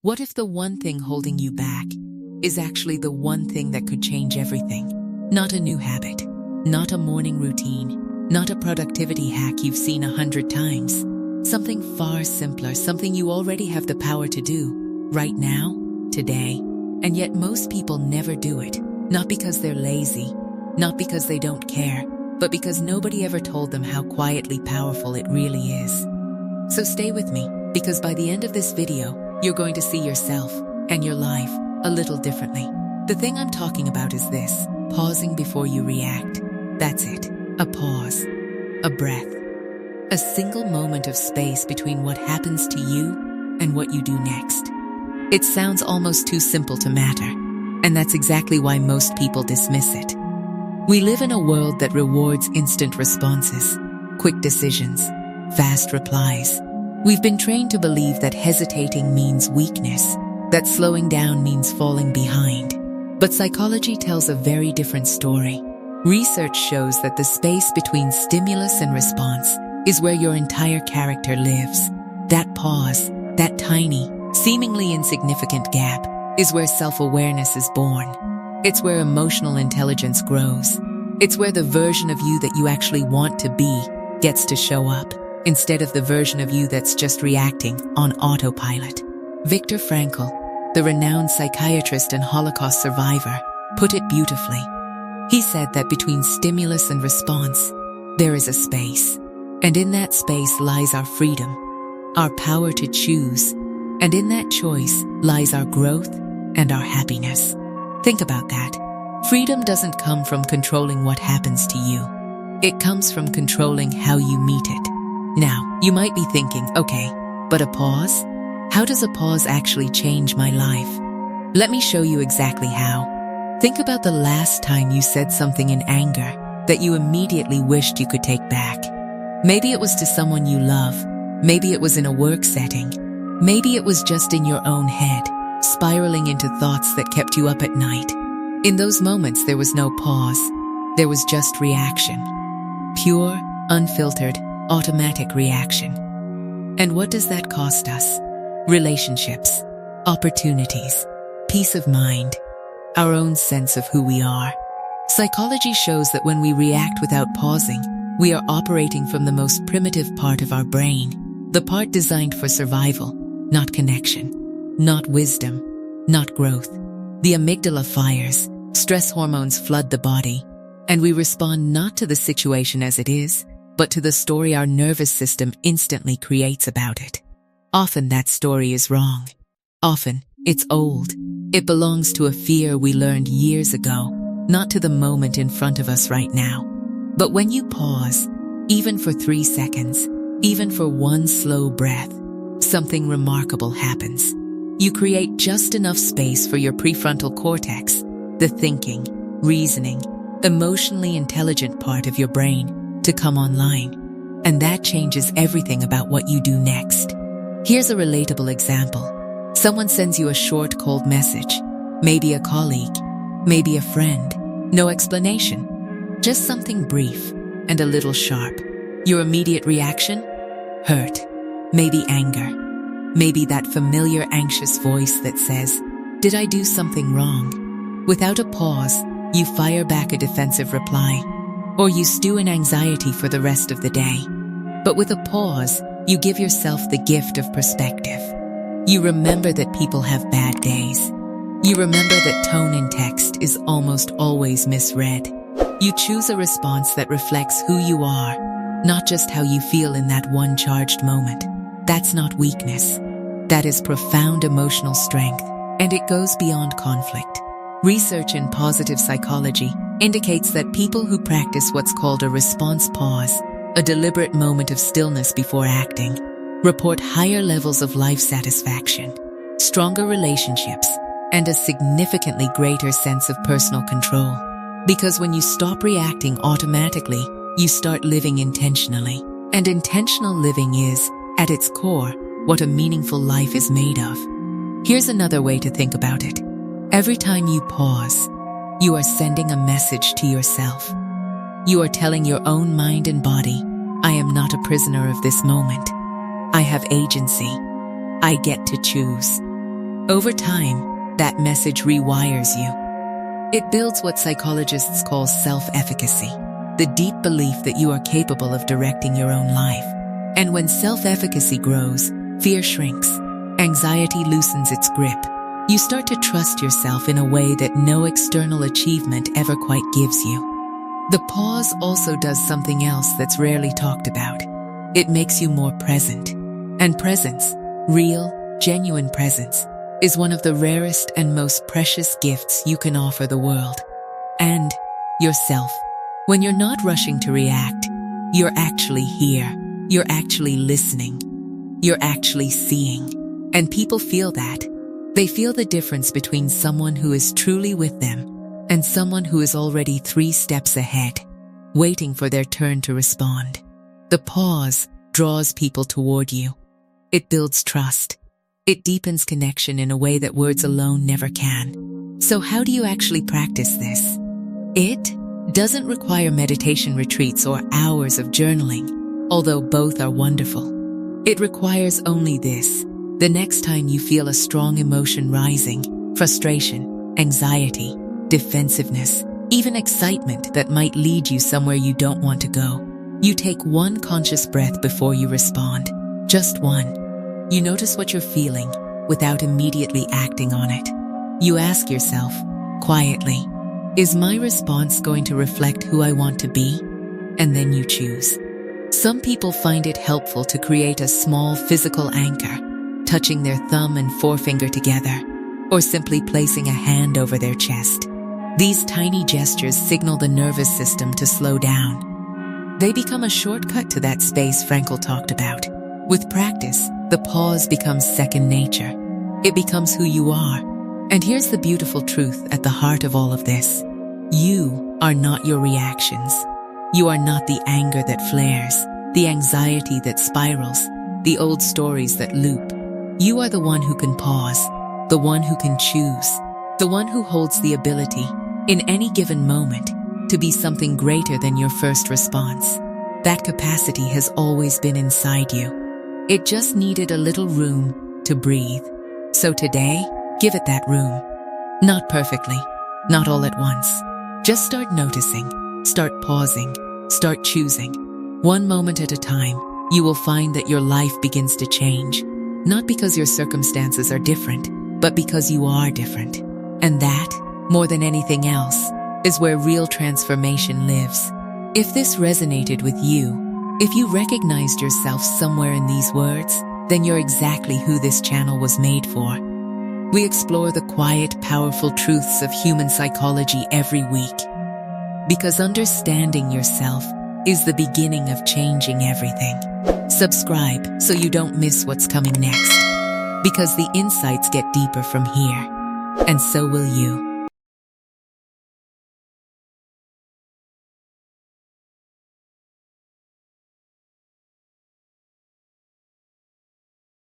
What if the one thing holding you back is actually the one thing that could change everything? Not a new habit, not a morning routine, not a productivity hack you've seen 100 times. Something far simpler, something you already have the power to do, right now, today. And yet most people never do it, not because they're lazy, not because they don't care, but because nobody ever told them how quietly powerful it really is. So stay with me, because by the end of this video, you're going to see yourself and your life a little differently. The thing I'm talking about is this: pausing before you react. That's it. A pause. A breath. A single moment of space between what happens to you and what you do next. It sounds almost too simple to matter, and that's exactly why most people dismiss it. We live in a world that rewards instant responses, quick decisions, fast replies. We've been trained to believe that hesitating means weakness, that slowing down means falling behind. But psychology tells a very different story. Research shows that the space between stimulus and response is where your entire character lives. That pause, that tiny, seemingly insignificant gap, is where self-awareness is born. It's where emotional intelligence grows. It's where the version of you that you actually want to be gets to show up, instead of the version of you that's just reacting on autopilot. Viktor Frankl, the renowned psychiatrist and Holocaust survivor, put it beautifully. He said that between stimulus and response, there is a space. And in that space lies our freedom, our power to choose. And in that choice lies our growth and our happiness. Think about that. Freedom doesn't come from controlling what happens to you. It comes from controlling how you meet it. Now, you might be thinking, okay, but a pause? How does a pause actually change my life? Let me show you exactly how. Think about the last time you said something in anger that you immediately wished you could take back. Maybe it was to someone you love. Maybe it was in a work setting. Maybe it was just in your own head, spiraling into thoughts that kept you up at night. In those moments, there was no pause. There was just reaction. Pure, unfiltered, automatic reaction. And what does that cost us? Relationships, opportunities, peace of mind, our own sense of who we are. Psychology shows that when we react without pausing, we are operating from the most primitive part of our brain, the part designed for survival, not connection, not wisdom, not growth. The amygdala fires, stress hormones flood the body, and we respond not to the situation as it is, but to the story our nervous system instantly creates about it. Often that story is wrong. Often it's old. It belongs to a fear we learned years ago, not to the moment in front of us right now. But when you pause, even for 3 seconds, even for one slow breath, something remarkable happens. You create just enough space for your prefrontal cortex, the thinking, reasoning, emotionally intelligent part of your brain, to come online. And that changes everything about what you do next. Here's a relatable example. Someone sends you a short, cold message, maybe a colleague, maybe a friend, no explanation. Just something brief and a little sharp. Your immediate reaction? Hurt. Maybe anger. Maybe that familiar anxious voice that says, "Did I do something wrong?" Without a pause, you fire back a defensive reply, or you stew in anxiety for the rest of the day. But with a pause, you give yourself the gift of perspective. You remember that people have bad days. You remember that tone in text is almost always misread. You choose a response that reflects who you are, not just how you feel in that one charged moment. That's not weakness. That is profound emotional strength, and it goes beyond conflict. Research in positive psychology indicates that people who practice what's called a response pause, a deliberate moment of stillness before acting, report higher levels of life satisfaction, stronger relationships, and a significantly greater sense of personal control. Because when you stop reacting automatically, you start living intentionally. And intentional living is, at its core, what a meaningful life is made of. Here's another way to think about it. Every time you pause, you are sending a message to yourself. You are telling your own mind and body, I am not a prisoner of this moment. I have agency. I get to choose. Over time, that message rewires you. It builds what psychologists call self-efficacy, the deep belief that you are capable of directing your own life. And when self-efficacy grows, fear shrinks, anxiety loosens its grip. You start to trust yourself in a way that no external achievement ever quite gives you. The pause also does something else that's rarely talked about. It makes you more present. And presence, real, genuine presence, is one of the rarest and most precious gifts you can offer the world. And yourself. When you're not rushing to react, you're actually here. You're actually listening. You're actually seeing. And people feel that. They feel the difference between someone who is truly with them and someone who is already 3 steps ahead, waiting for their turn to respond. The pause draws people toward you. It builds trust. It deepens connection in a way that words alone never can. So how do you actually practice this? It doesn't require meditation retreats or hours of journaling, although both are wonderful. It requires only this. The next time you feel a strong emotion rising, frustration, anxiety, defensiveness, even excitement that might lead you somewhere you don't want to go, you take one conscious breath before you respond. Just one. You notice what you're feeling without immediately acting on it. You ask yourself, quietly, is my response going to reflect who I want to be? And then you choose. Some people find it helpful to create a small physical anchor, touching their thumb and forefinger together, or simply placing a hand over their chest. These tiny gestures signal the nervous system to slow down. They become a shortcut to that space Frankl talked about. With practice, the pause becomes second nature. It becomes who you are. And here's the beautiful truth at the heart of all of this. You are not your reactions. You are not the anger that flares, the anxiety that spirals, the old stories that loop. You are the one who can pause, the one who can choose, the one who holds the ability, in any given moment, to be something greater than your first response. That capacity has always been inside you. It just needed a little room to breathe. So today, give it that room. Not perfectly, not all at once. Just start noticing, start pausing, start choosing. One moment at a time, you will find that your life begins to change. Not because your circumstances are different, but because you are different. And that, more than anything else, is where real transformation lives. If this resonated with you, if you recognized yourself somewhere in these words, then you're exactly who this channel was made for. We explore the quiet, powerful truths of human psychology every week. Because understanding yourself is the beginning of changing everything. Subscribe so you don't miss what's coming next. Because the insights get deeper from here. And so will you.